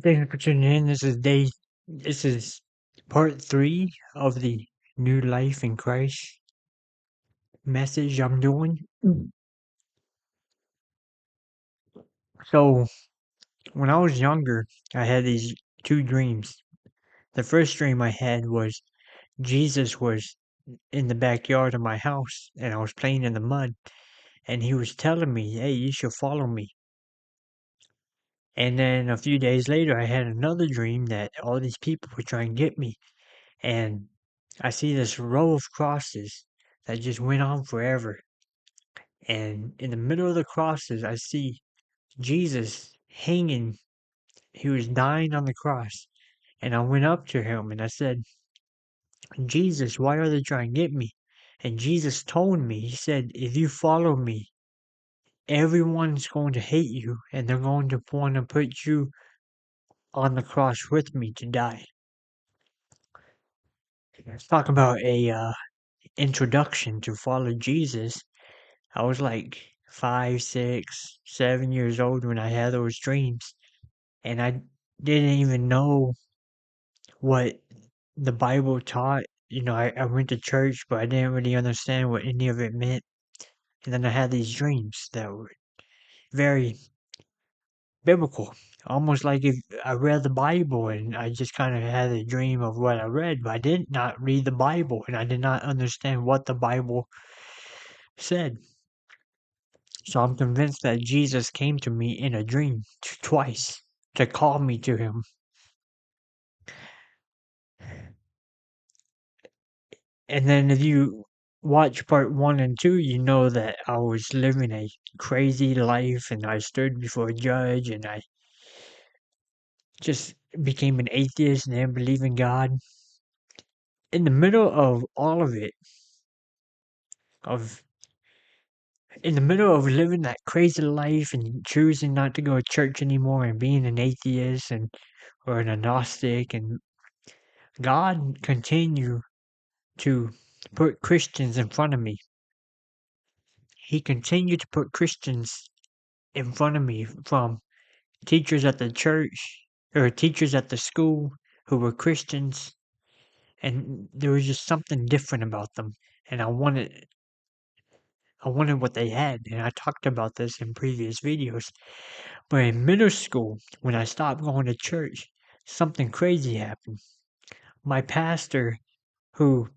Thank you for tuning in. This is part three of the New Life in Christ message I'm doing. So, when I was younger, I had these two dreams. The first dream I had was Jesus was in the backyard of my house and I was playing in the mud and he was telling me, "Hey, you should follow me." And then a few days later, I had another dream that all these people were trying to get me. And I see this row of crosses that just went on forever. And in the middle of the crosses, I see Jesus hanging. He was dying on the cross. And I went up to him and I said, "Jesus, why are they trying to get me?" And Jesus told me, he said, "If you follow me, everyone's going to hate you and they're going to want to put you on the cross with me to die." Let's talk about a introduction to follow Jesus. I was like 5, 6, 7 years old when I had those dreams, and I didn't even know what the Bible taught. I went to church, but I didn't really understand what any of it meant. And then I had these dreams that were very biblical, almost like if I read the Bible and I just kind of had a dream of what I read, but I did not read the Bible and I did not understand what the Bible said. So I'm convinced that Jesus came to me in a dream twice to call me to him. And then if you watch part one and two, you know that I was living a crazy life and I stood before a judge and I just became an atheist and didn't believe in God. In the middle of all of it, of in the middle of living that crazy life and choosing not to go to church anymore and being an atheist and or an agnostic, and God continued to put Christians in front of me. He continued to put Christians in front of me, from teachers at the church or teachers at the school who were Christians, and there was just something different about them, and I wanted what they had, and I talked about this in previous videos. But in middle school, when I stopped going to church, something crazy happened. My pastor, who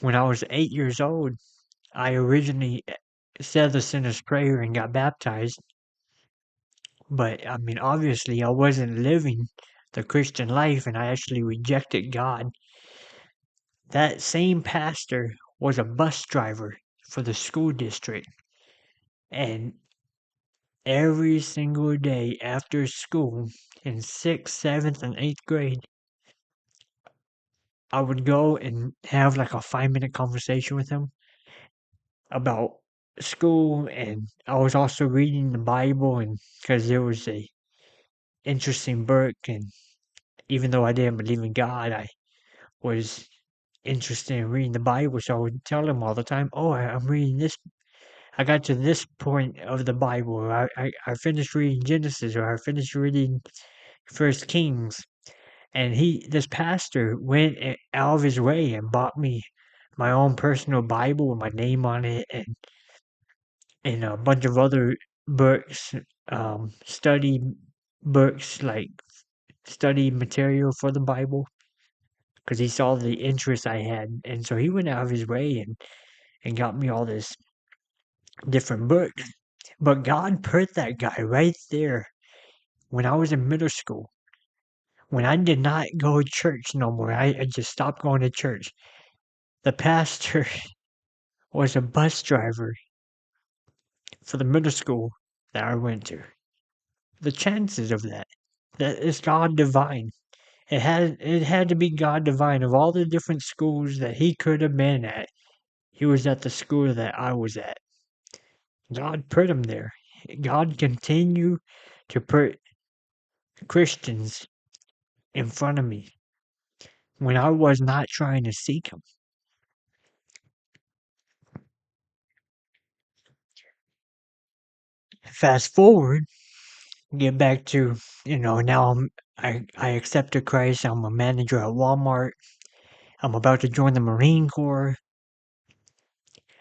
when I was 8 years old, I originally said the sinner's prayer and got baptized. But I mean, obviously, I wasn't living the Christian life and I actually rejected God. That same pastor was a bus driver for the school district. And every single day after school in sixth, seventh, and eighth grade, I would go and have like a 5-minute conversation with him about school. And I was also reading the Bible, and because there was a interesting book, and even though I didn't believe in God, I was interested in reading the Bible, so I would tell him all the time, "Oh, I'm reading this. I got to this point of the Bible, or I finished reading Genesis, or I finished reading First Kings." And this pastor went out of his way and bought me my own personal Bible with my name on it, and a bunch of other books, study books, like study material for the Bible, because he saw the interest I had, and so he went out of his way and got me all this different books. But God put that guy right there when I was in middle school, when I did not go to church no more. I just stopped going to church. The pastor was a bus driver for the middle school that I went to. The chances of that is God divine. It had to be God divine. Of all the different schools that he could have been at, he was at the school that I was at. God put him there. God continued to put Christians in front of me when I was not trying to seek him. Fast forward, get back to, now I'm I accepted Christ. I'm a manager at Walmart. I'm about to join the Marine Corps.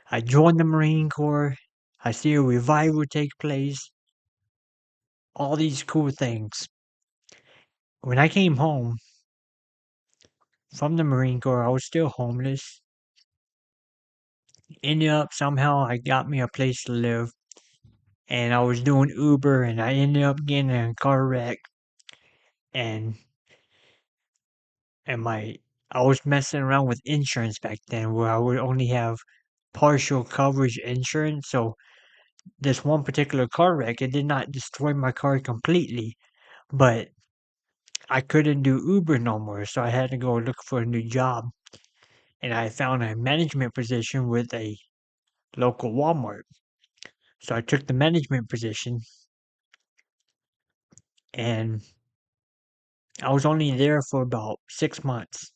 I joined the Marine Corps. I see a revival take place. All these cool things. When I came home from the Marine Corps, I was still homeless. Ended up somehow I got me a place to live, and I was doing Uber, and I ended up getting in a car wreck, and and my I was messing around with insurance back then, where I would only have partial coverage insurance. So this one particular car wreck, it did not destroy my car completely, but I couldn't do Uber no more, so I had to go look for a new job. And I found a management position with a local Walmart. So I took the management position, and I was only there for about 6 months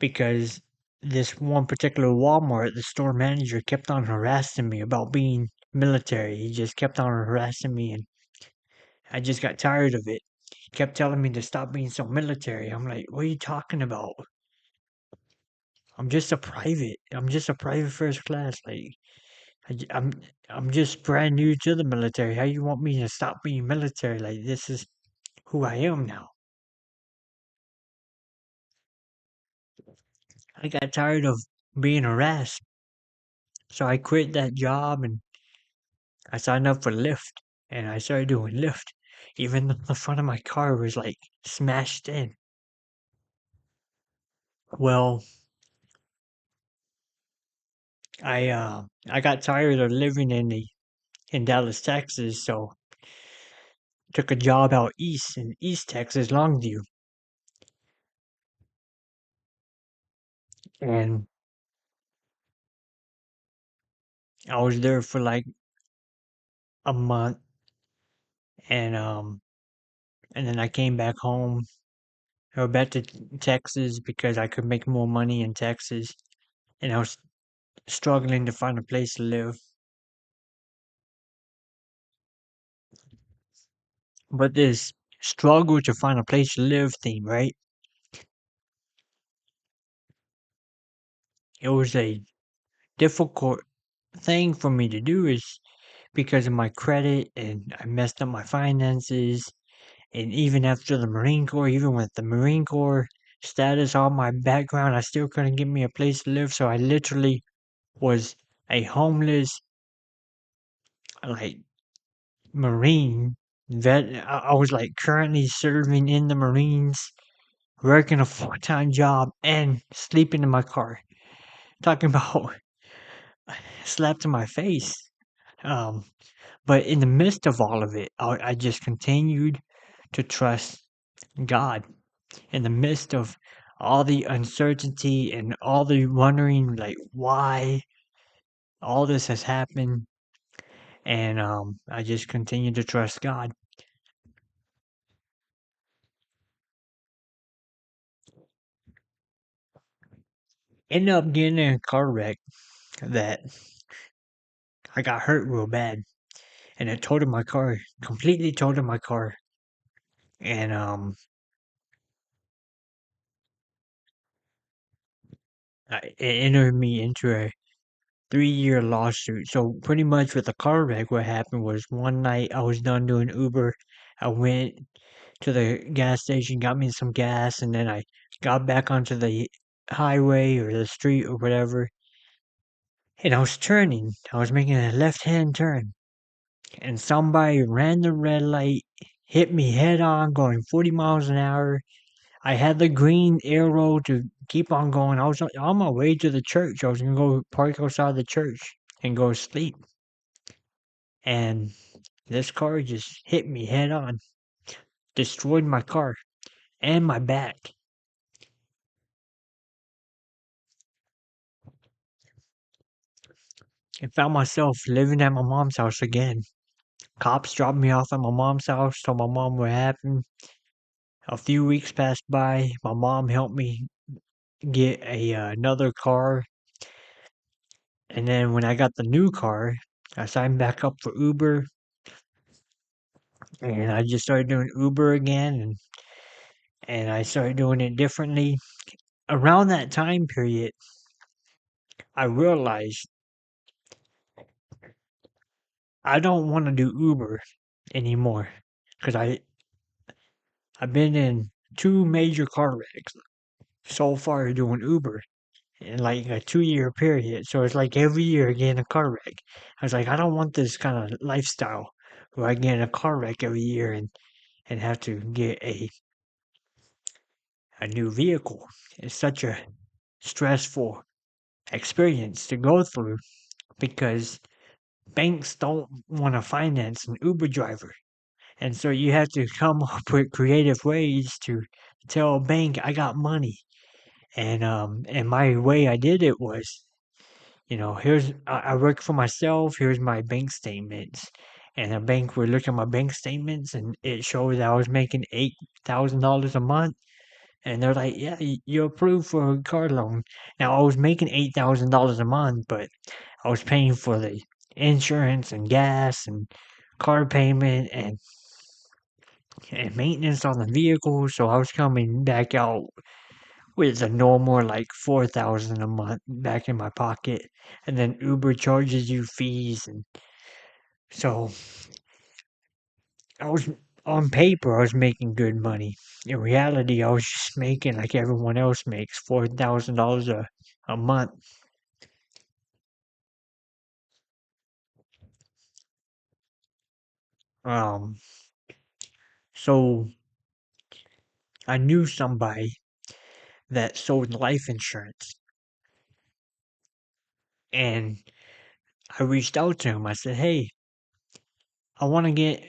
because this one particular Walmart, the store manager, kept on harassing me about being military. He just kept on harassing me, and I just got tired of it. He kept telling me to stop being so military. I'm like, what are you talking about? I'm just a private. I'm just a private first class. Like, I, j- I'm I'm just brand new to the military. How you want me to stop being military? Like, this is who I am now. I got tired of being harassed, so I quit that job and I signed up for Lyft, and I started doing Lyft, even though the front of my car was like smashed in. Well, I got tired of living in Dallas, Texas, so took a job out east in East Texas, Longview, and I was there for like a month, and um, and then I came back home or back to Texas because I could make more money in Texas, and I was struggling to find a place to live. But this struggle to find a place to live thing, right? It was a difficult thing for me to do is because of my credit, and I messed up my finances. And even after the Marine Corps, even with the Marine Corps status, all my background, I still couldn't get me a place to live. So I literally was a homeless, like, Marine vet. I was like currently serving in the Marines, working a full-time job, and sleeping in my car. Talking about slap to my face. Um, but in the midst of all of it, I just continued to trust God. In the midst of all the uncertainty and all the wondering, like, why all this has happened, and I just continue to trust God. Ended up getting in a car wreck that I got hurt real bad, and it totaled my car, completely totaled my car, and it entered me into a 3-year lawsuit. So pretty much with the car wreck, what happened was one night I was done doing Uber. I went to the gas station, got me some gas, and then I got back onto the highway or the street or whatever. And I was turning. I was making a left-hand turn, and somebody ran the red light, hit me head on, going 40 miles an hour. I had the green arrow to keep on going. I was on my way to the church. I was gonna go park outside the church and go sleep. And this car just hit me head on, destroyed my car and my back. I found myself living at my mom's house again. Cops dropped me off at my mom's house, told my mom what happened. A few weeks passed by. My mom helped me get another car, and then when I got the new car, I signed back up for Uber. and I just started doing Uber again, and I started doing it differently. Around that time period, I realized I don't want to do Uber anymore because I've been in two major car wrecks so far doing Uber in like a 2 year period. So it's like every year I get in a car wreck. I was like, I don't want this kind of lifestyle where I get in a car wreck every year and have to get a new vehicle. It's such a stressful experience to go through because banks don't want to finance an Uber driver. And so you have to come up with creative ways to tell a bank I got money. And my way I did it was, here's I work for myself, here's my bank statements. And the bank would look at my bank statements and it showed that I was making $8,000 a month. And they're like, yeah, you're approved for a car loan. Now I was making $8,000 a month, but I was paying for the insurance and gas and car payment and maintenance on the vehicle. So I was coming back out with a normal like 4,000 a month back in my pocket. And then Uber charges you fees. And so I was on paper, I was making good money. In reality, I was just making like everyone else makes $4,000 a month. Um, so I knew somebody that sold life insurance, and I reached out to him. I said, "Hey, I want to get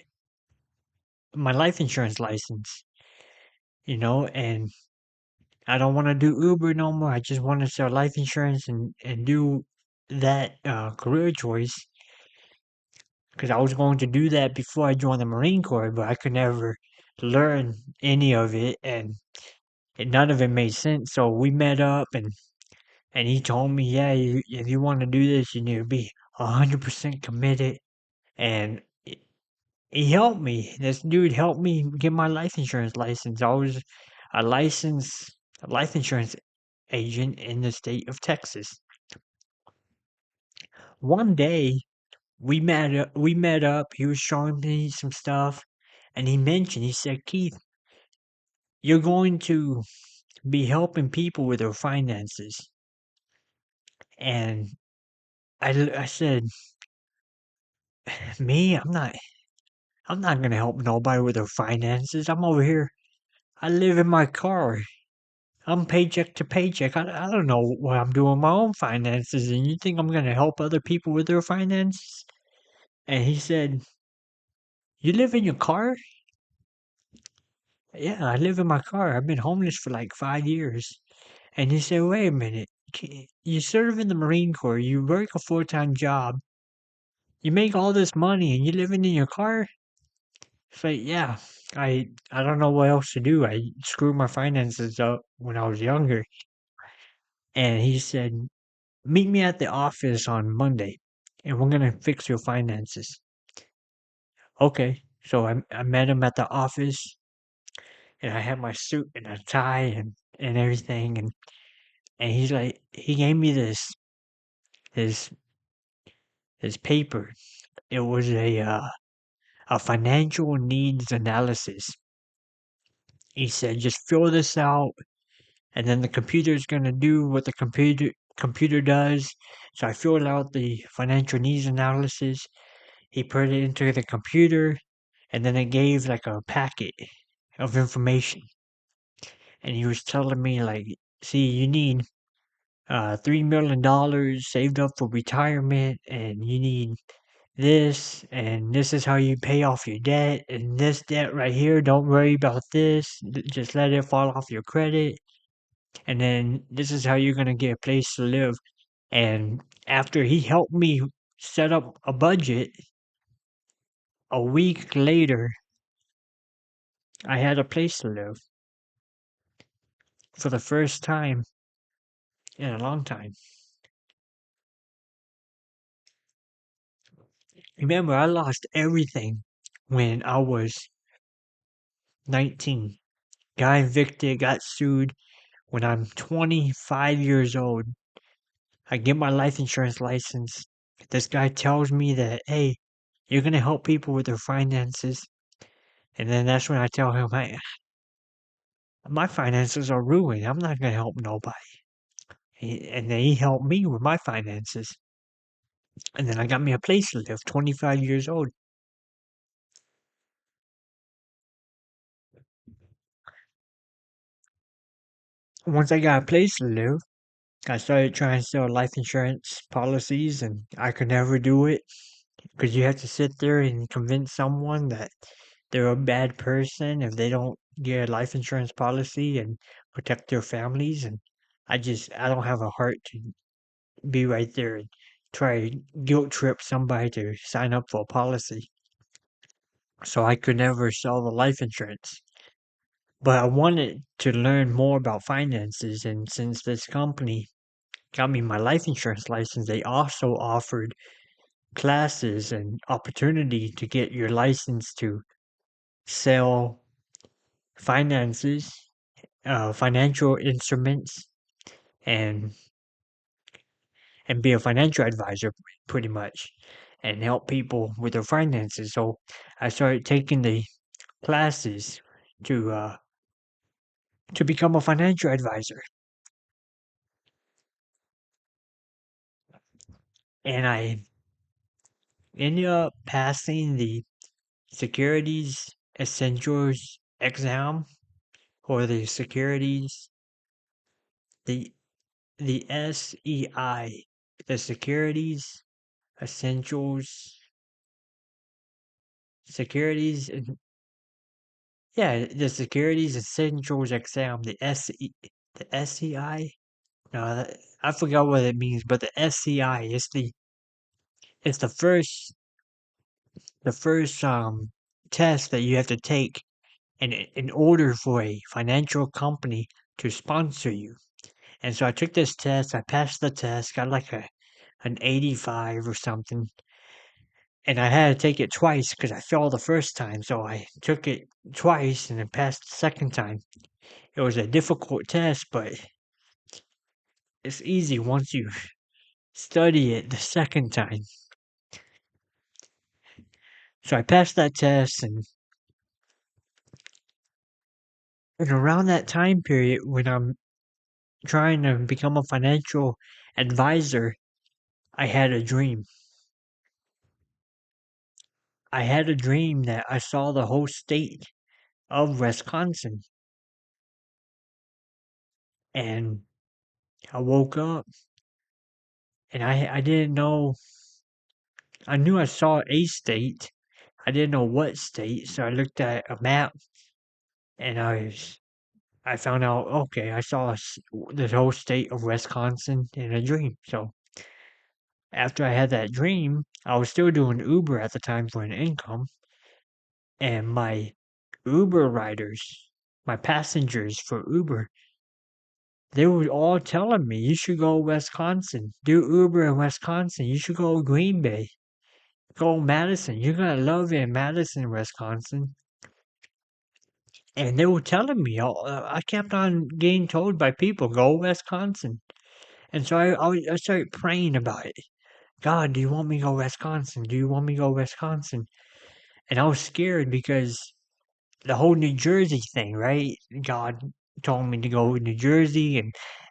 my life insurance license, and I don't want to do Uber no more. I just want to sell life insurance and do that career choice because I was going to do that before I joined the Marine Corps, but I could never learn any of it, and none of it made sense. So we met up, and he told me, yeah, if you want to do this, you need to be 100% committed. And he helped me. This dude helped me get my life insurance license. I was a licensed life insurance agent in the state of Texas. One day we met up, he was showing me some stuff, and he said, Keith, you're going to be helping people with their finances. And I said, me, I'm not gonna help nobody with their finances. I'm over here. I live in my car. I'm paycheck to paycheck. I don't know what I'm doing with my own finances, and you think I'm gonna help other people with their finances? And he said, you live in your car? Yeah, I live in my car. I've been homeless for like 5 years. And he said, wait a minute. You serve in the Marine Corps. You work a full-time job. You make all this money and you living in your car? It's like, yeah, I don't know what else to do. I screwed my finances up when I was younger. And he said, meet me at the office on Monday and we're gonna fix your finances. Okay. So I met him at the office and I had my suit and a tie and everything, and he's like he gave me his his paper. It was a financial needs analysis. He said, just fill this out and then the computer is gonna do what the computer does. So I filled out the financial needs analysis. He put it into the computer, and then it gave like a packet of information. And he was telling me like, see, you need $3 million saved up for retirement, and you need this, and this is how you pay off your debt, and this debt right here, don't worry about this, just let it fall off your credit, and then this is how you're gonna get a place to live. And after he helped me set up a budget, a week later, I had a place to live for the first time in a long time. Remember, I lost everything when I was 19. Got evicted, got sued. When I'm 25 years old, I get my life insurance license. This guy tells me that, hey, you're going to help people with their finances. And then that's when I tell him, hey, my finances are ruined. I'm not going to help nobody. And then he helped me with my finances. And then I got me a place to live, 25 years old. Once I got a place to live, I started trying to sell life insurance policies, and I could never do it because you have to sit there and convince someone that they're a bad person if they don't get a life insurance policy and protect their families. And I don't have a heart to be right there and try to guilt trip somebody to sign up for a policy. So I could never sell the life insurance. But I wanted to learn more about finances, and since this company got me my life insurance license, they also offered classes and opportunity to get your license to sell finances, financial instruments, and be a financial advisor pretty much, and help people with their finances. So I started taking the classes to uh, to become a financial advisor, and I ended up passing the Securities Essentials exam, or the securities the SEI, the Securities Essentials Securities yeah, the Securities Essentials exam, the SEI. No, I forgot what it means, but the SEI is the first test that you have to take in order for a financial company to sponsor you. And so I took this test, I passed the test, got like an 85 or something. And I had to take it twice because I failed the first time. So I took it twice and then passed the second time. It was a difficult test, but it's easy once you study it the second time. So I passed that test, and around that time period when I'm trying to become a financial advisor, I had a dream. I had a dream that I saw the whole state of Wisconsin, and I woke up and I didn't know. I knew I saw a state. I didn't know what state, so I looked at a map and I found out, okay, I saw the whole state of Wisconsin in a dream. So after I had that dream, I was still doing Uber at the time for an income, and my Uber riders, my passengers for Uber, they were all telling me, you should go Wisconsin, do Uber in Wisconsin, you should go Green Bay, go Madison, you're gonna love it in Madison, Wisconsin. And they were telling me, I kept on getting told by people, go Wisconsin. And so I started praying about it. God, do you want me to go Wisconsin? Do you want me to go Wisconsin? And I was scared because the whole New Jersey thing, right? God told me to go to New Jersey,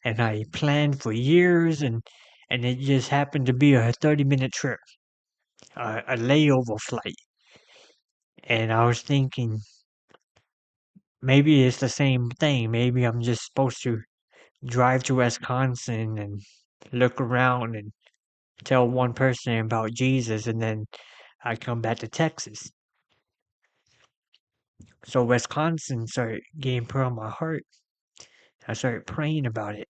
and I planned for years, and it just happened to be a 30-minute trip, a layover flight. And I was thinking, maybe it's the same thing. Maybe I'm just supposed to drive to Wisconsin and look around and tell one person about Jesus, and then I come back to Texas. So Wisconsin started getting put on my heart. I started praying about it.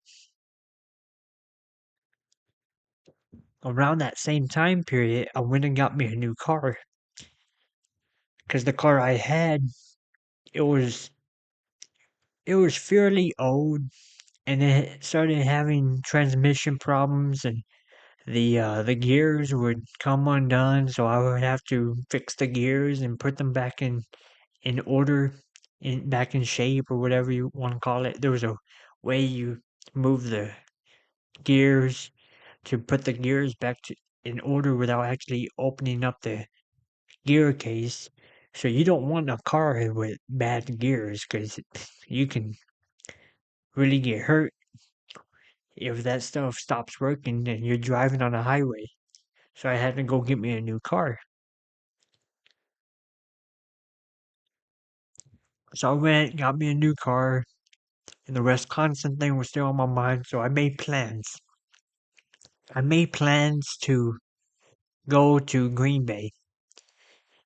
Around that same time period, I went and got me a new car because the car I had, it was it was fairly old, and it started having transmission problems, and the gears would come undone, so I would have to fix the gears and put them back in order, in back in shape or whatever you want to call it. There was a way you move the gears to put the gears back to in order without actually opening up the gear case. So you don't want a car with bad gears because you can really get hurt if that stuff stops working and you're driving on a highway. So I had to go get me a new car. So I went, got me a new car, and the Wisconsin thing was still on my mind. So I made plans. I made plans to go to Green Bay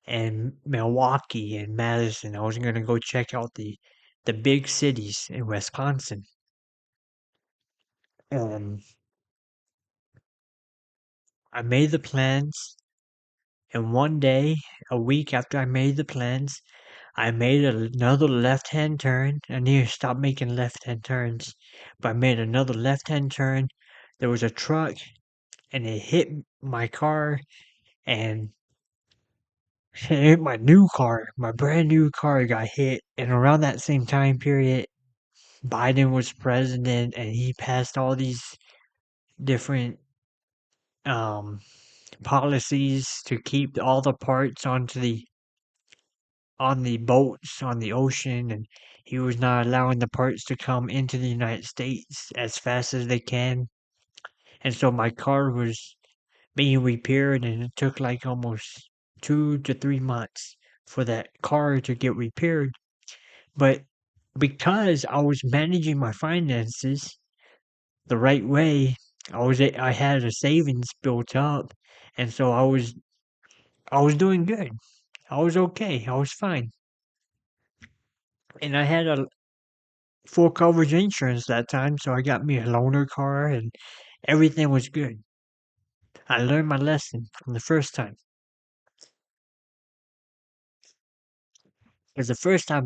and Milwaukee and Madison. I was gonna go check out the big cities in Wisconsin. And I made the plans, and one day, a week after I made the plans, I made another left-hand turn. I need to stop making left-hand turns, but I made another left-hand turn. There was a truck, and it hit my car, and it hit my new car. My brand new car got hit, and around that same time period, Biden was president, and he passed all these different um, policies to keep all the parts on the boats on the ocean, and he was not allowing the parts to come into the United States as fast as they can. And so my car was being repaired, and it took like almost 2 to 3 months for that car to get repaired. But because I was managing my finances the right way, I had a savings built up, and so I was doing good. I was okay. I was fine. And I had a full coverage insurance that time, so I got me a loaner car and everything was good. I learned my lesson from the first time. Because the first time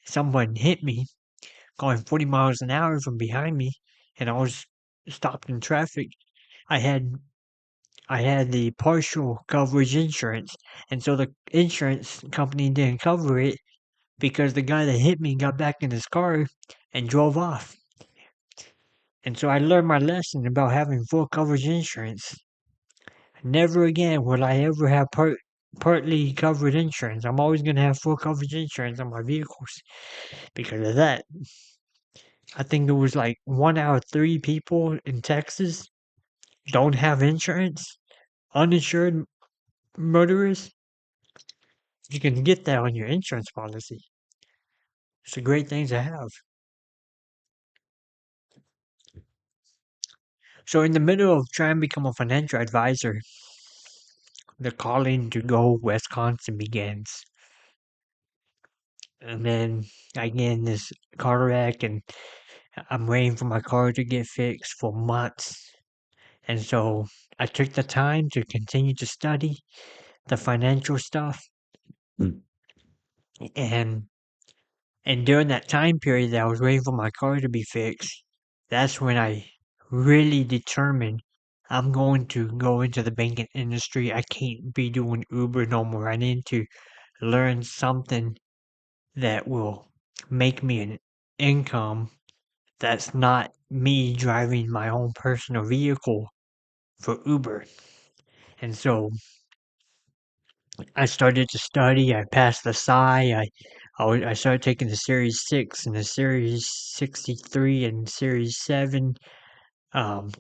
someone hit me going 40 miles an hour from behind me and I was stopped in traffic, I had I had the partial coverage insurance, and so the insurance company didn't cover it because the guy that hit me got back in his car and drove off. And so I learned my lesson about having full coverage insurance. Never again will I ever have partly covered insurance. I'm always going to have full coverage insurance on my vehicles because of that. I think it was like 1 out of 3 people in Texas don't have insurance. Uninsured motorists, you can get that on your insurance policy. It's a great thing to have. So in the middle of trying to become a financial advisor, the calling to go Wisconsin begins. And then I get in this car wreck and I'm waiting for my car to get fixed for months. And so I took the time to continue to study the financial stuff. Mm. And during that time period that I was waiting for my car to be fixed, that's when I really determined I'm going to go into the banking industry. I can't be doing Uber no more. I need to learn something that will make me an income that's not me driving my own personal vehicle for Uber. And so I started to study. I passed the I started taking the Series 6 and the Series 63 and Series 7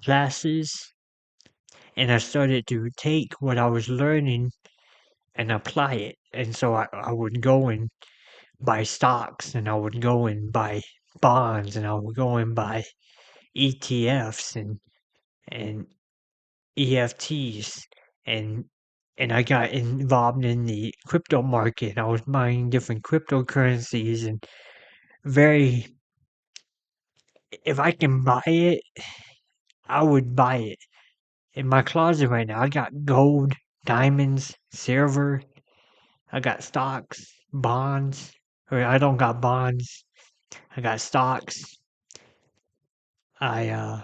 classes. And I started to take what I was learning and apply it. And so I would go and buy stocks, and I would go and buy bonds, and I would go and buy ETFs and EFTs, and I got involved in the crypto market. I was buying different cryptocurrencies and very if I can buy it, I would buy it. In my closet right now, I got gold, diamonds, silver, I got stocks, bonds, or I don't got bonds. I got stocks. I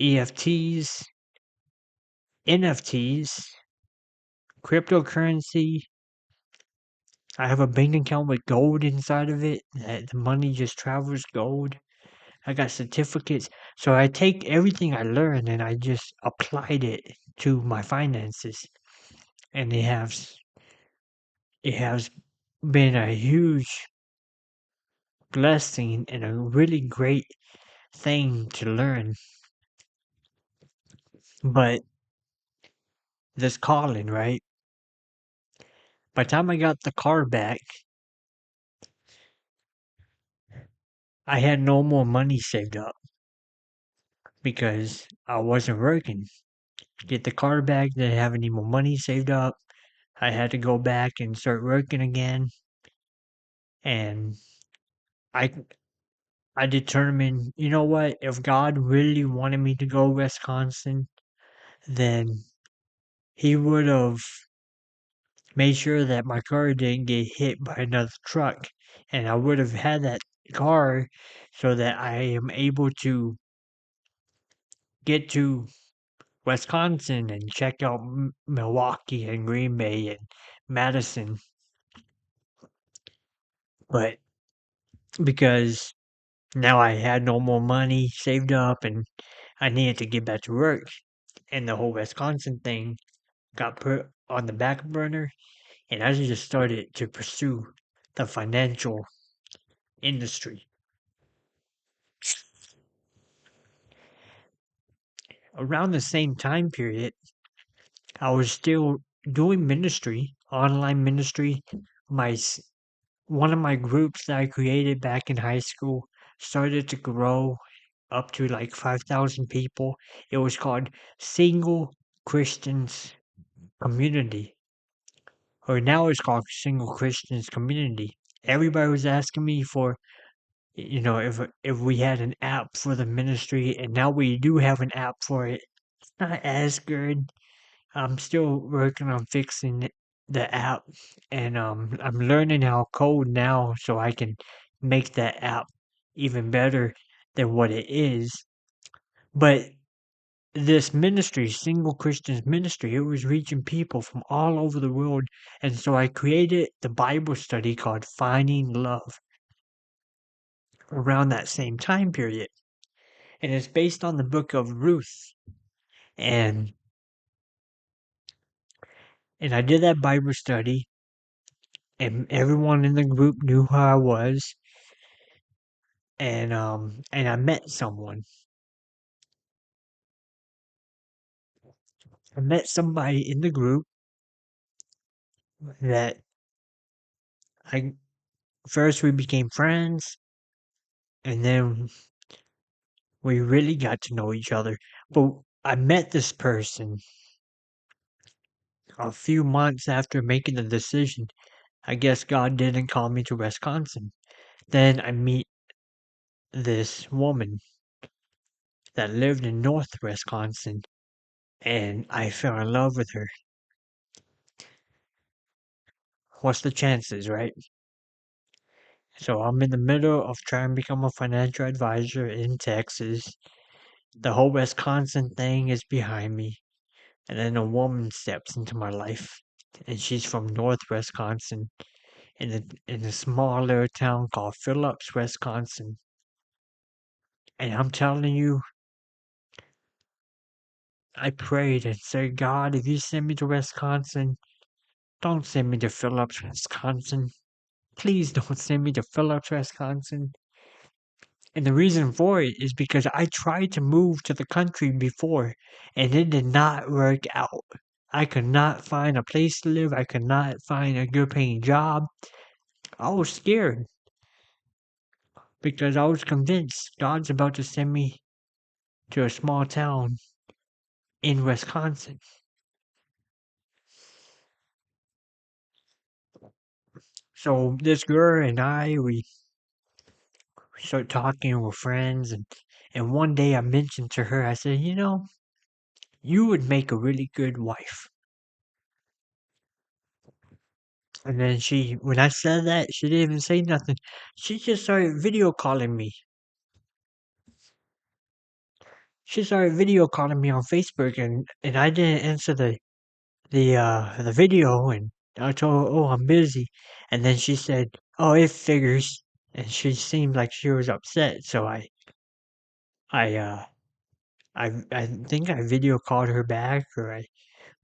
EFTs. NFTs, cryptocurrency. I have a bank account with gold inside of it that the money just travels gold. I got certificates. So I take everything I learned and I just applied it to my finances. And it has been a huge blessing and a really great thing to learn. But this calling, right? By the time I got the car back, I had no more money saved up because I wasn't working. Get the car back, didn't have any more money saved up. I had to go back and start working again. And I I determined, you know what? If God really wanted me to go Wisconsin, then He would have made sure that my car didn't get hit by another truck, and I would have had that car so that I am able to get to Wisconsin and check out Milwaukee and Green Bay and Madison. But because now I had no more money saved up and I needed to get back to work, and the whole Wisconsin thing got put on the back burner, and I just started to pursue the financial industry. Around the same time period, I was still doing ministry, online ministry. My one of my groups that I created back in high school started to grow up to like 5,000 people. It was called Single Christians Community, or now it's called Single Christians Community. Everybody was asking me for, if we had an app for the ministry, and now we do have an app for it. It's not as good. I'm still working on fixing the app, and I'm learning how to code now so I can make that app even better than what it is. But this ministry, Single Christians Ministry, it was reaching people from all over the world, and so I created the Bible study called Finding Love around that same time period, and it's based on the book of Ruth, and I did that Bible study, and everyone in the group knew who I was, and I met someone. I met somebody in the group that I first we became friends, and then we really got to know each other. But I met this person a few months after making the decision. I guess God didn't call me to Wisconsin. Then I meet this woman that lived in North Wisconsin, and I fell in love with her. What's the chances, right? So I'm in the middle of trying to become a financial advisor in Texas. The whole Wisconsin thing is behind me. And then a woman steps into my life. And she's from North Wisconsin in a small little town called Phillips, Wisconsin. And I'm telling you, I prayed and said, God, if you send me to Wisconsin, don't send me to Phillips, Wisconsin. Please don't send me to Phillips, Wisconsin. And the reason for it is because I tried to move to the country before and it did not work out. I could not find a place to live. I could not find a good paying job. I was scared because I was convinced God's about to send me to a small town in Wisconsin. So this girl and we start talking, we're friends, and one day I mentioned to her, I said, you would make a really good wife. And then when I said that, she didn't even say nothing. She just started video calling me. she started video calling me on Facebook, and I didn't answer the video, and I told her, "Oh, I'm busy," and then she said, "Oh, it figures," and she seemed like she was upset. So I I think I video called her back or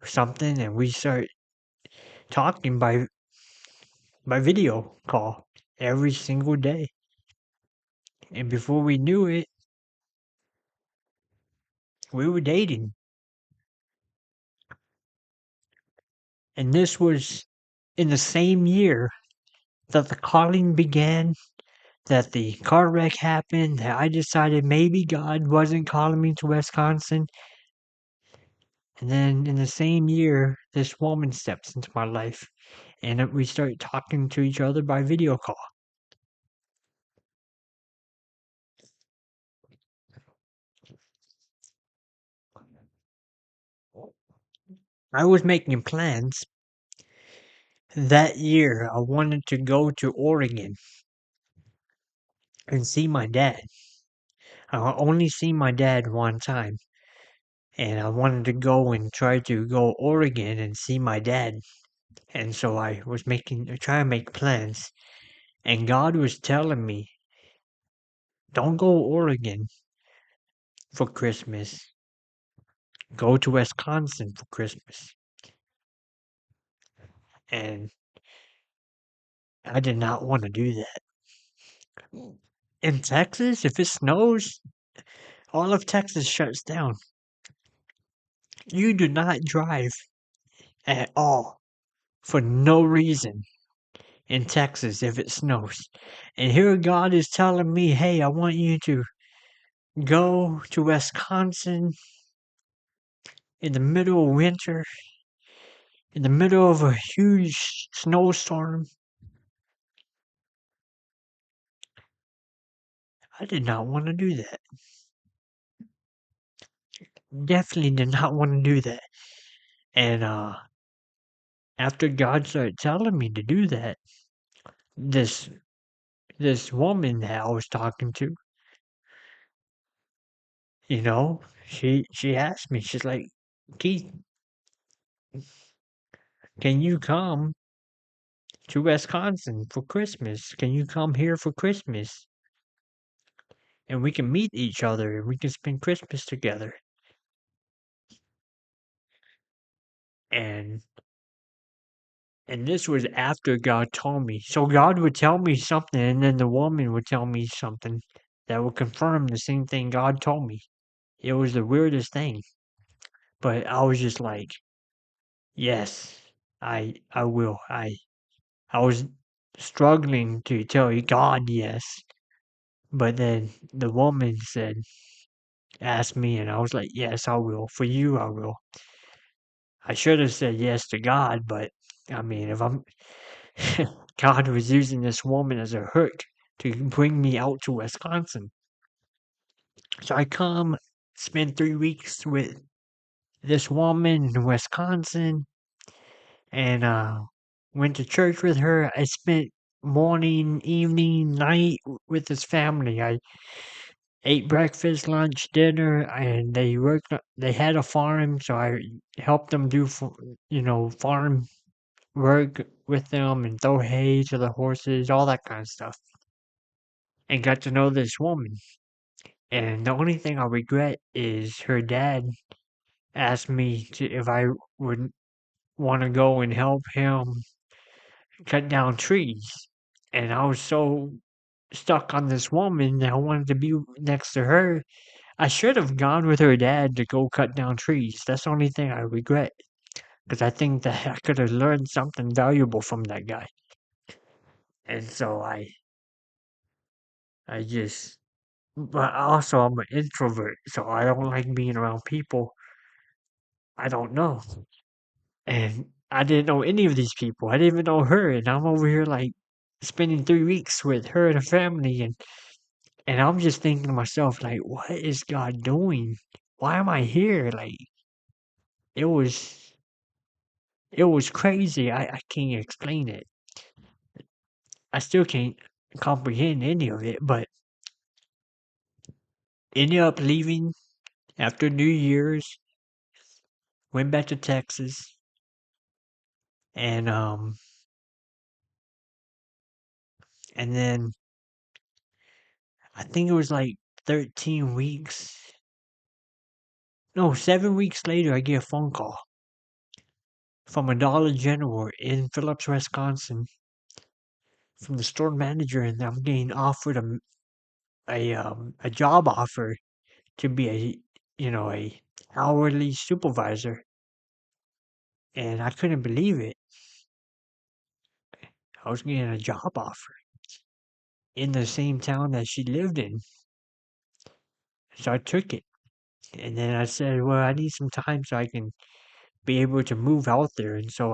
something, and we start talking by video call every single day. And before we knew it, we were dating. And this was in the same year that the calling began, that the car wreck happened, that I decided maybe God wasn't calling me to Wisconsin. And then in the same year, this woman steps into my life, and we start talking to each other by video call. I was making plans. That year, I wanted to go to Oregon and see my dad. I only seen my dad one time, and I wanted to go and try to go Oregon and see my dad. And so I was trying to make plans, and God was telling me, "Don't go Oregon for Christmas. Go to Wisconsin for Christmas." And I did not want to do that. In Texas, if it snows, all of Texas shuts down. You do not drive at all for no reason in Texas if it snows. And here God is telling me, "Hey, I want you to go to Wisconsin in the middle of winter, in the middle of a huge snowstorm." I did not want to do that. Definitely did not want to do that. And after God started telling me to do that, this this woman that I was talking to, she asked me, she's like, "Keith, can you come to Wisconsin for Christmas? Can you come here for Christmas? And we can meet each other and we can spend Christmas together." And and this was after God told me. So God would tell me something, and then the woman would tell me something that would confirm the same thing God told me. It was the weirdest thing. But I was just like, "Yes, I will." I was struggling to tell God yes, but then the woman asked me, and I was like, "Yes, I will. For you, I will." I should have said yes to God, but I mean, if I'm God was using this woman as a hook to bring me out to Wisconsin. So I come, spend 3 weeks with this woman in Wisconsin, and went to church with her. I spent morning, evening, night with his family. I ate breakfast, lunch, dinner, and they had a farm, so I helped them do, farm work with them and throw hay to the horses, all that kind of stuff, and got to know this woman. And the only thing I regret is her dad asked me if I would want to go and help him cut down trees. And I was so stuck on this woman that I wanted to be next to her. I should have gone with her dad to go cut down trees. That's the only thing I regret, because I think that I could have learned something valuable from that guy. And so I just, but also I'm an introvert, so I don't like being around people I don't know. And I didn't know any of these people. I didn't even know her, and I'm over here like spending 3 weeks with her and her family, and I'm just thinking to myself like, what is God doing? Why am I here? Like it was it was crazy. I can't explain it. I still can't comprehend any of it, but ended up leaving After New Year's, went back to Texas, and and then I think it was like 13 weeks. No, 7 weeks later, I get a phone call from a Dollar General in Phillips, Wisconsin, from the store manager, and I'm getting offered a job offer to be a hourly supervisor, and I couldn't believe it. I was getting a job offer in the same town that she lived in, so I took it. And then I said, well, I need some time so I can be able to move out there. And so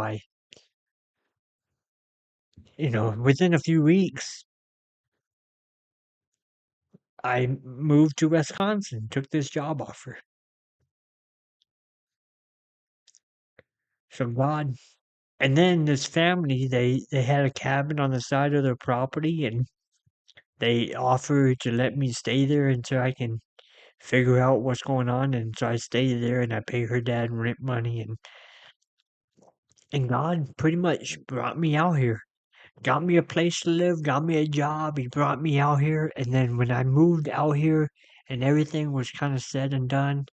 within a few weeks, I moved to Wisconsin, took this job offer. So God, and then this family, they had a cabin on the side of their property, and they offered to let me stay there until I can figure out what's going on. And so I stayed there, and I pay her dad rent money, and God pretty much brought me out here. Got me a place to live, got me a job. He brought me out here. And then when I moved out here and everything was kind of said and done,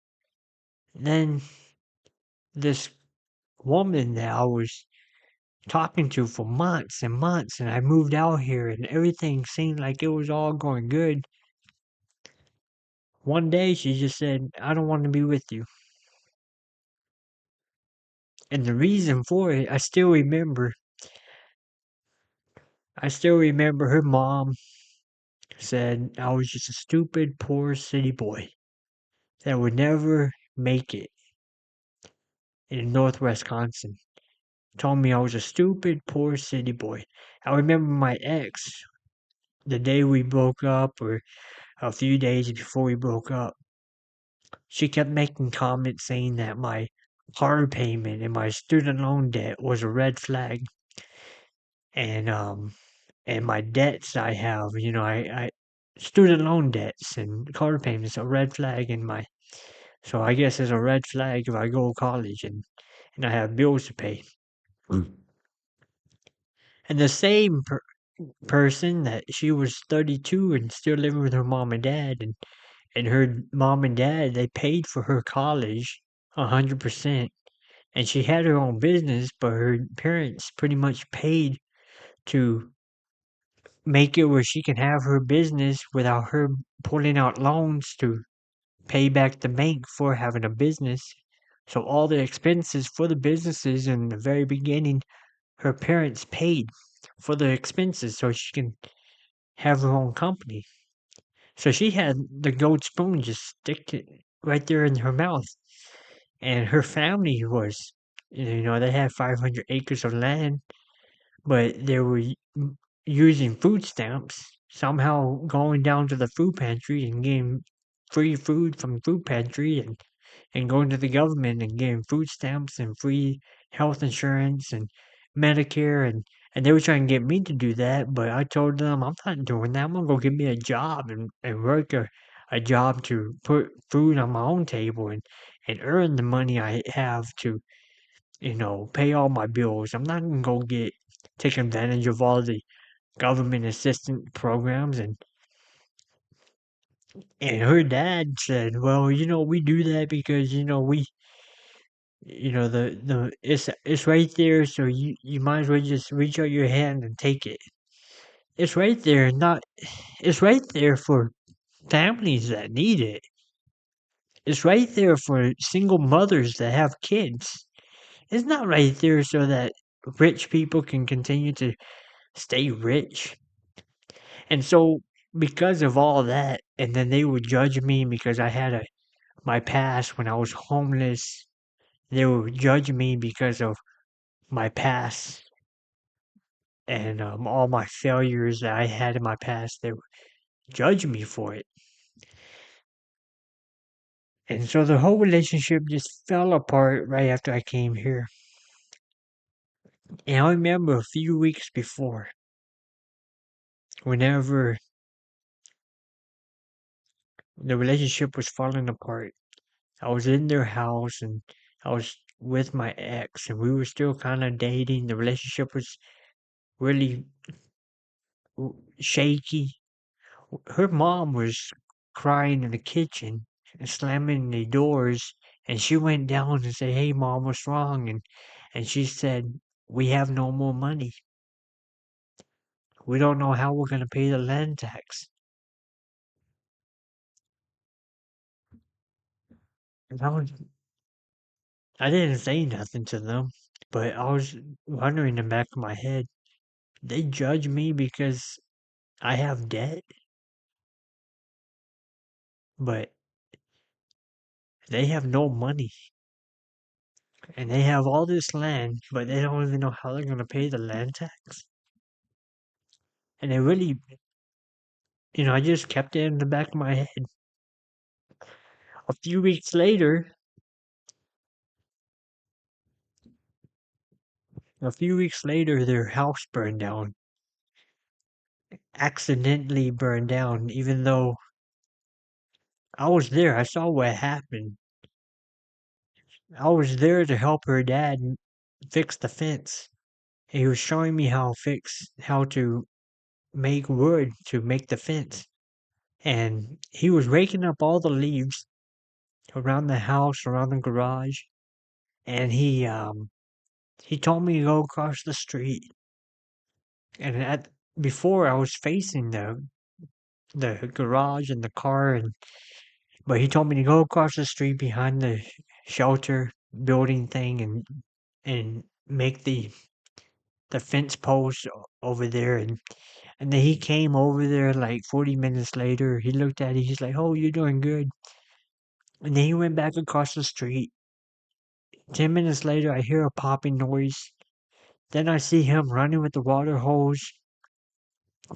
then this woman that I was talking to for months and months, and I moved out here and everything seemed like it was all going good. One day she just said, I don't want to be with you. And the reason for it, I still remember her mom said I was just a stupid, poor city boy that would never make it in Northwest Wisconsin. Told me I was a stupid, poor city boy. I remember my ex, the day we broke up, or a few days before we broke up, she kept making comments saying that my car payment and my student loan debt was a red flag, and my debts I have, I student loan debts and car payments a red flag in my. So I guess it's a red flag if I go to college and I have bills to pay. Mm. And the same person that she was 32 and still living with her mom and dad, and her mom and dad, they paid for her college 100%, and she had her own business, but her parents pretty much paid to make it where she can have her business without her pulling out loans to pay back the bank for having a business. So all the expenses for the businesses in the very beginning, her parents paid for the expenses so she can have her own company. So she had the gold spoon just stick it right there in her mouth. And her family was, they had 500 acres of land, but they were using food stamps, somehow going down to the food pantry and getting free food from the food pantry, and going to the government and getting food stamps and free health insurance and Medicare, and they were trying to get me to do that, but I told them I'm not doing that. I'm gonna go get me a job and work a job to put food on my own table and earn the money I have to, pay all my bills. I'm not gonna go take advantage of all the government assistance programs. And her dad said, well, we do that because, it's right there, so you might as well just reach out your hand and take it. It's right there, not it's right there for families that need it. It's right there for single mothers that have kids. It's not right there so that rich people can continue to stay rich. And so because of all that, and then they would judge me because I had my past when I was homeless. They would judge me because of my past and all my failures that I had in my past. They would judge me for it. And so the whole relationship just fell apart right after I came here. And I remember a few weeks before, whenever the relationship was falling apart, I was in their house and I was with my ex and we were still kind of dating. The relationship was really shaky. Her mom was crying in the kitchen and slamming the doors, and she went down and said, "Hey, mom, what's wrong?" And she said, "We have no more money. We don't know how we're gonna pay the land tax." And I didn't say nothing to them, but I was wondering in the back of my head, they judge me because I have debt, but they have no money and they have all this land, but they don't even know how they're gonna pay the land tax. And it really, I just kept it in the back of my head. A few weeks later, their house burned down, accidentally burned down, even though I was there. I saw what happened. I was there to help her dad fix the fence. He was showing me how to make wood to make the fence. And he was raking up all the leaves around the house, around the garage, and he told me to go across the street. And before I was facing the garage and the car, but he told me to go across the street behind the shelter building thing and make the fence post over there. And then he came over there like 40 minutes later. He looked at it. He's like, "Oh, you're doing good." And then he went back across the street. 10 minutes later, I hear a popping noise. Then I see him running with the water hose.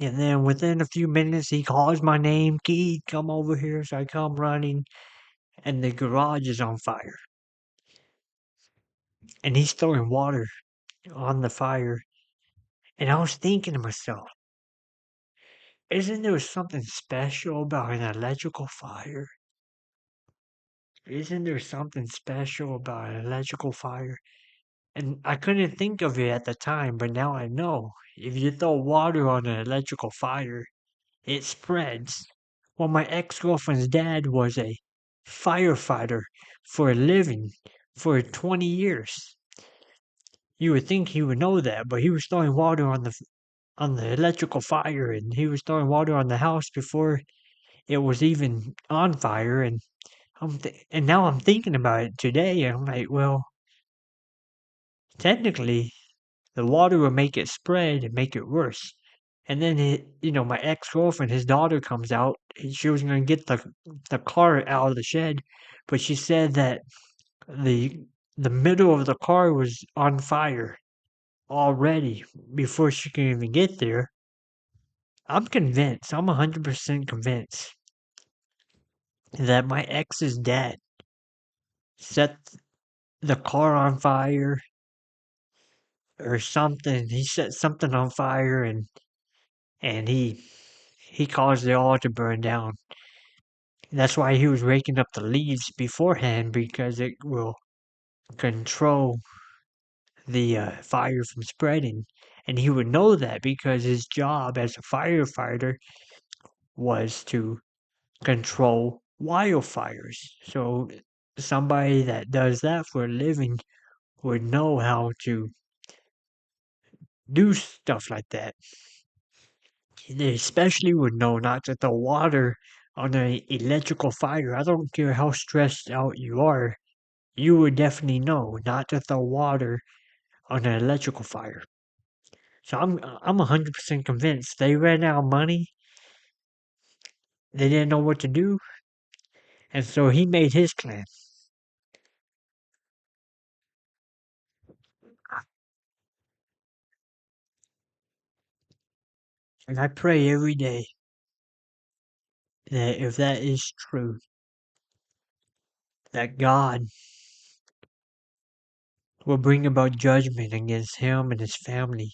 And then within a few minutes, he calls my name, "Keith, come over here." So I come running, and the garage is on fire. And he's throwing water on the fire. And I was thinking to myself, isn't there something special about an electrical fire? Isn't there something special about an electrical fire? And I couldn't think of it at the time, but now I know. If you throw water on an electrical fire, it spreads. Well, my ex-girlfriend's dad was a firefighter for a living for 20 years. You would think he would know that, but he was throwing water on the electrical fire, and he was throwing water on the house before it was even on fire. And and now I'm thinking about it today, and I'm like, well, technically, the water will make it spread and make it worse. And then my ex-girlfriend, his daughter comes out. She was gonna get the car out of the shed, but she said that the the middle of the car was on fire already before she can even get there. I'm convinced. I'm 100% convinced that my ex's dad set the car on fire or something. He set something on fire and he caused it all to burn down. That's why he was raking up the leaves beforehand because it will control the fire from spreading. And he would know that because his job as a firefighter was to control wildfires. So somebody that does that for a living would know how to do stuff like that. They especially would know not to throw water on an electrical fire. I don't care how stressed out you are, you would definitely know not to throw water on an electrical fire. So I'm 100% convinced they ran out of money. They didn't know what to do, and so he made his plan. And I pray every day that if that is true, that God will bring about judgment against him and his family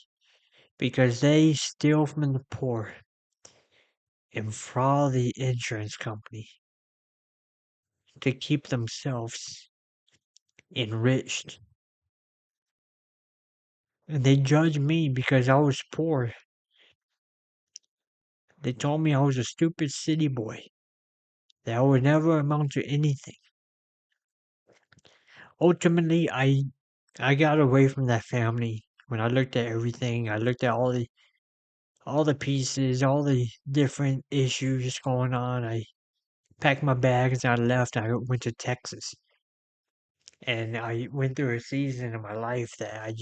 because they steal from the poor and fraud the insurance company to keep themselves enriched. And they judged me because I was poor. They told me I was a stupid city boy, that I would never amount to anything. Ultimately, I got away from that family. When I looked at everything, I looked at all the pieces, all the different issues going on. I packed my bags and I left. I went to Texas. And I went through a season of my life that I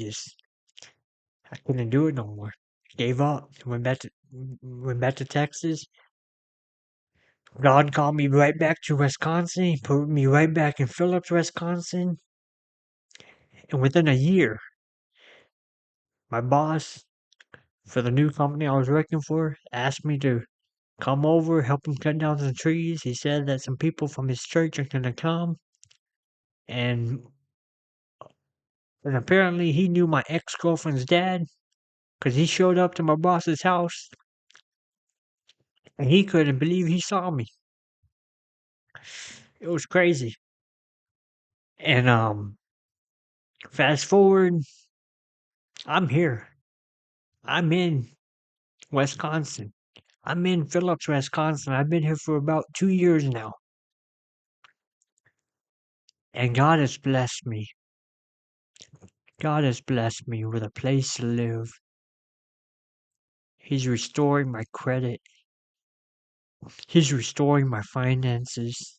couldn't do it no more. Gave up. Went back to Texas. God called me right back to Wisconsin, put me right back in Phillips, Wisconsin. And within a year, my boss for the new company I was working for asked me to come over, help him cut down some trees. He said that some people from his church are gonna come, and apparently he knew my ex-girlfriend's dad because he showed up to my boss's house and he couldn't believe he saw me. It was crazy. And fast forward, I'm here. I'm in Wisconsin. I'm in Phillips, Wisconsin. I've been here for about 2 years now. And God has blessed me. God has blessed me with a place to live. He's restoring my credit. He's restoring my finances.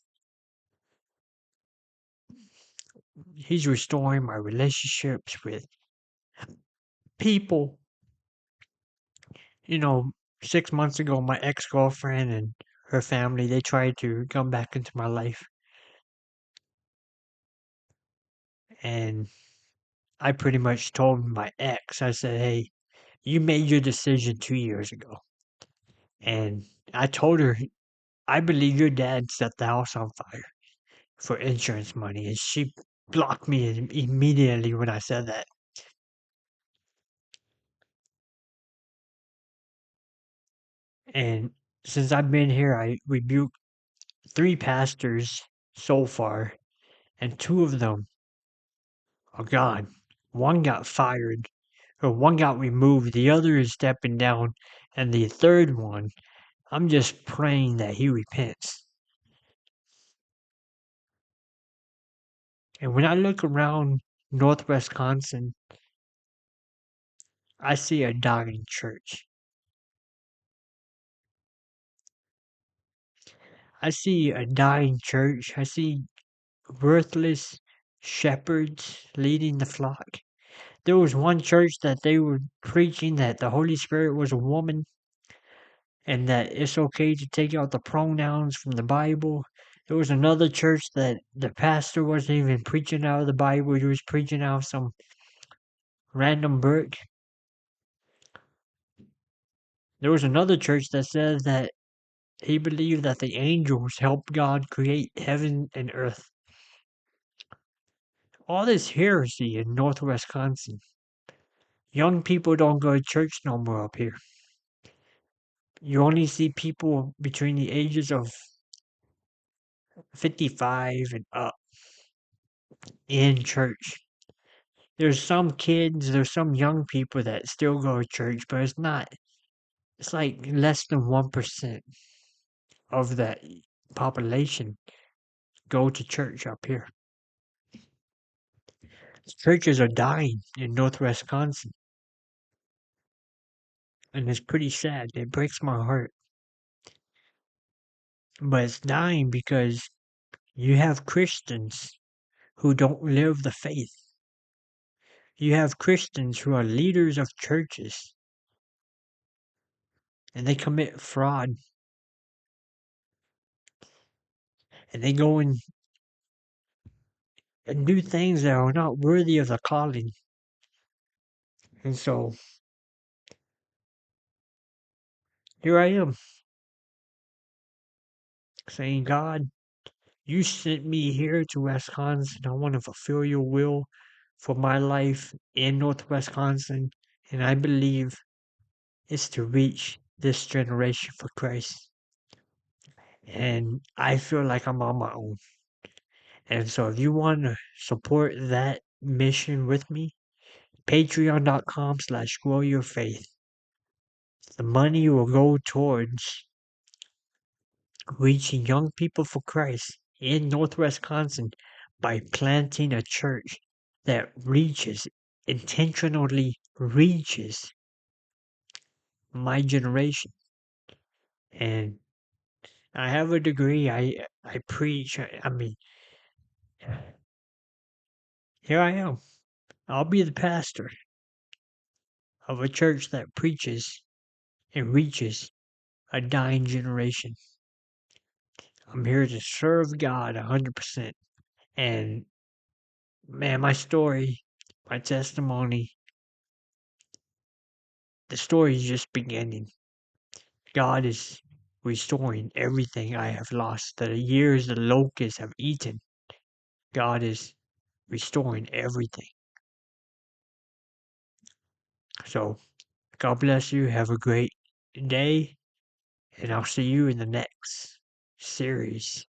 He's restoring my relationships with people. You know, 6 months ago, my ex-girlfriend and her family, they tried to come back into my life. And I pretty much told my ex, I said, hey, you made your decision 2 years ago. And I told her, I believe your dad set the house on fire for insurance money. And she blocked me immediately when I said that. And since I've been here, I rebuked 3 pastors so far, and 2 of them are gone. One got fired, or one got removed, the other is stepping down, and the third one, I'm just praying that he repents. And when I look around North Wisconsin, I see a dying church. I see a dying church. I see worthless shepherds leading the flock. There was one church that they were preaching that the Holy Spirit was a woman and that it's okay to take out the pronouns from the Bible. There was another church that the pastor wasn't even preaching out of the Bible, he was preaching out of some random book. There was another church that said that he believed that the angels helped God create heaven and earth. All this heresy in North Wisconsin. Young people don't go to church no more up here. You only see people between the ages of 55 and up in church. There's some young people that still go to church, but it's like less than 1% of that population go to church up here. Churches are dying in North Wisconsin, and it's pretty sad. It breaks my heart. But it's dying because you have Christians who don't live the faith. You have Christians who are leaders of churches and they commit fraud and they go and do things that are not worthy of the calling. And so here I am saying, God, you sent me here to Wisconsin. I want to fulfill your will for my life in North Wisconsin. And I believe it's to reach this generation for Christ. And I feel like I'm on my own. And so if you want to support that mission with me, patreon.com/grow your faith. The money will go towards reaching young people for Christ in Northwest Wisconsin by planting a church that intentionally reaches my generation. And I have a degree. I preach. I mean, here I am. I'll be the pastor of a church that preaches and reaches a dying generation. I'm here to serve God 100%. And man, my story, my testimony, the story is just beginning. God is restoring everything I have lost. The years the locusts have eaten, God is restoring everything. So, God bless you. Have a great day. And I'll see you in the next series.